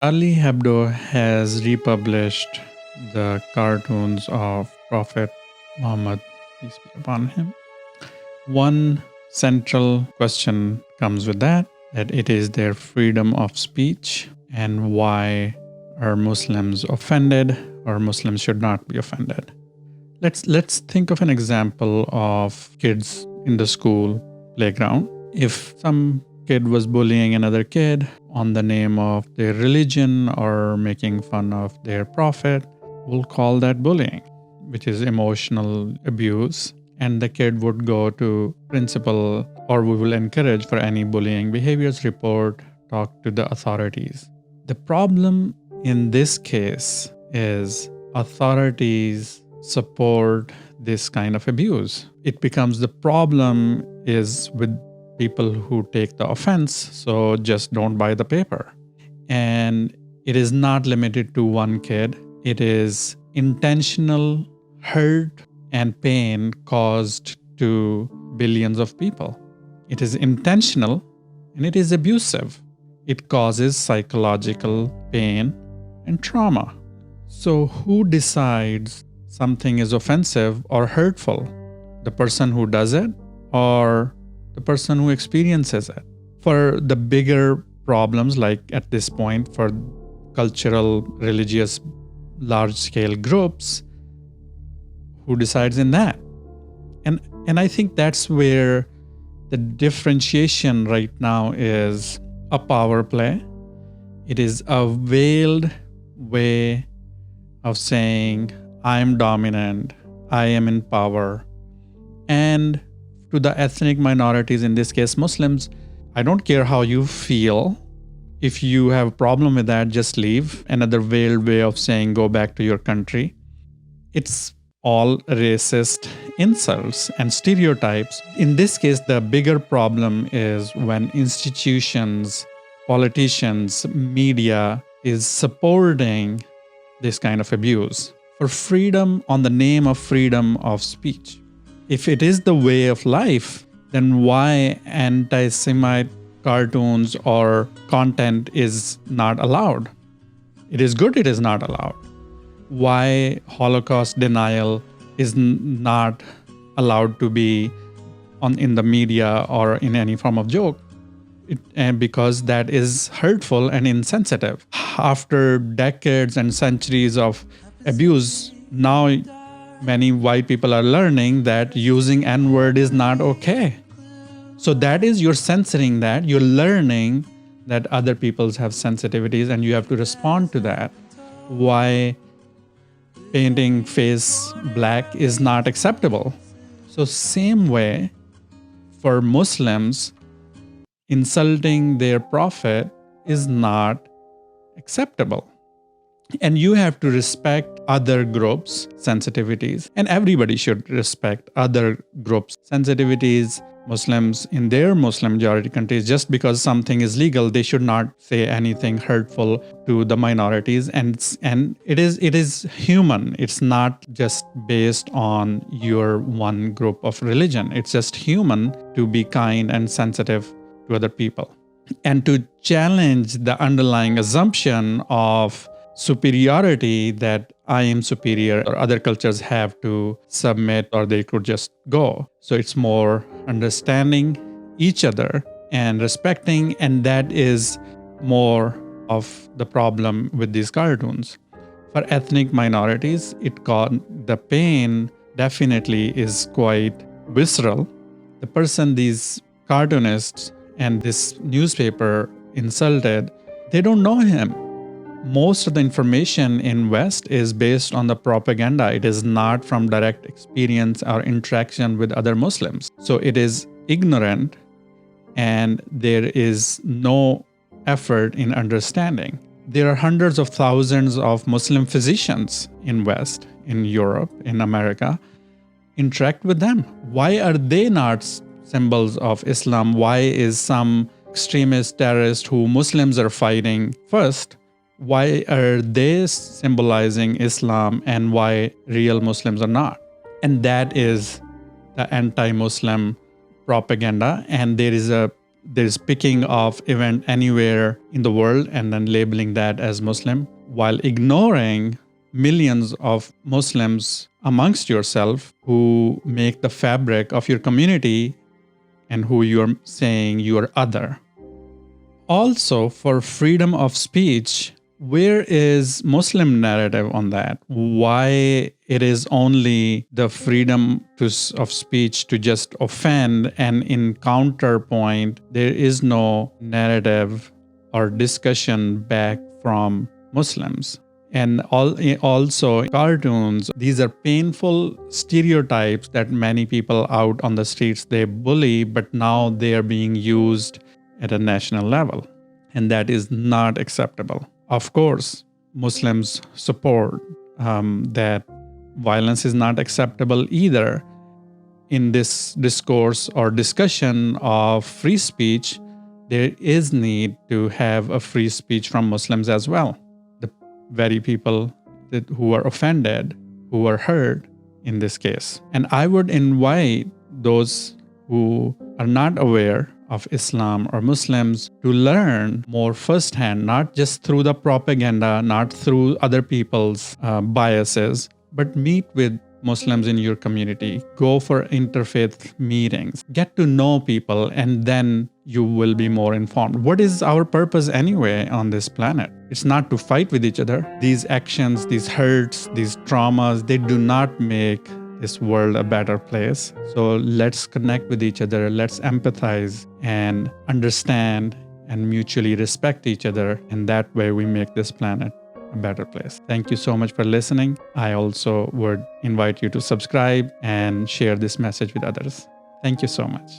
Ali Hebdo has republished the cartoons of Prophet Muhammad, peace be upon him. One central question comes with that it is their freedom of speech, and why are Muslims offended, or Muslims should not be offended. Let's think of an example of kids in the school playground. If some kid was bullying another kid on the name of their religion or making fun of their prophet, we'll call that bullying, which is emotional abuse. And the kid would go to principal, or we will encourage for any bullying behaviors report, talk to the authorities. The problem in this case is authorities support this kind of abuse. It becomes the problem is with people who take the offense, so just don't buy the paper. And it is not limited to one kid. It is intentional hurt and pain caused to billions of people. It is intentional and it is abusive. It causes psychological pain and trauma. So who decides something is offensive or hurtful? The person who does it or the person who experiences it? For the bigger problems, like at this point, for cultural, religious, large-scale groups, who decides in that? And I think that's where the differentiation right now is a power play. It is a veiled way of saying, I'm dominant, I am in power. And to the ethnic minorities, in this case Muslims, I don't care how you feel. If you have a problem with that, just leave. Another veiled way of saying, go back to your country. It's all racist insults and stereotypes. In this case, the bigger problem is when institutions, politicians, media is supporting this kind of abuse for freedom on the name of freedom of speech. If it is the way of life, then why anti-Semite cartoons or content is not allowed? It is good it is not allowed. Why Holocaust denial is not allowed to be in the media or in any form of joke? Because that is hurtful and insensitive. After decades and centuries of abuse, now many white people are learning that using N-word is not okay. So that is, you're censoring that. You're learning that other peoples have sensitivities and you have to respond to that. Why painting face black is not acceptable. So same way for Muslims, insulting their prophet is not acceptable. And you have to respect other groups' sensitivities, and everybody should respect other groups' sensitivities. Muslims in their Muslim majority countries, just because something is legal, they should not say anything hurtful to the minorities. And it is human. It's not just based on your one group of religion. It's just human to be kind and sensitive to other people, and to challenge the underlying assumption of superiority, that I am superior or other cultures have to submit or they could just go. So it's more understanding each other and respecting, and that is more of the problem with these cartoons. For ethnic minorities, the pain definitely is quite visceral. The person these cartoonists and this newspaper insulted, they don't know him. Most of the information in West is based on the propaganda. It is not from direct experience or interaction with other Muslims. So it is ignorant, and there is no effort in understanding. There are hundreds of thousands of Muslim physicians in West, in Europe, in America. Interact with them. Why are they not symbols of Islam? Why is some extremist terrorist who Muslims are fighting first, why are they symbolizing Islam and why real Muslims are not? And that is the anti-Muslim propaganda. And there is a there's picking of event anywhere in the world and then labeling that as Muslim, while ignoring millions of Muslims amongst yourself who make the fabric of your community and who you're saying you are other. Also, for freedom of speech, where is Muslim narrative on that? Why it is only the freedom of speech to just offend, and in counterpoint, there is no narrative or discussion back from Muslims? And also cartoons, these are painful stereotypes that many people out on the streets, they bully, but now they are being used at a national level. And that is not acceptable. Of course, Muslims support that violence is not acceptable either. In this discourse or discussion of free speech, there is need to have a free speech from Muslims as well. The very people who are offended, who are hurt in this case. And I would invite those who are not aware of Islam or Muslims to learn more firsthand, not just through the propaganda, not through other people's biases, but meet with Muslims in your community. Go for interfaith meetings. Get to know people, and then you will be more informed. What is our purpose anyway on this planet? It's not to fight with each other. These actions, these hurts, these traumas, they do not make this world a better place. So let's connect with each other. Let's empathize and understand and mutually respect each other. And that way we make this planet a better place. Thank you so much for listening. I also would invite you to subscribe and share this message with others. Thank you so much.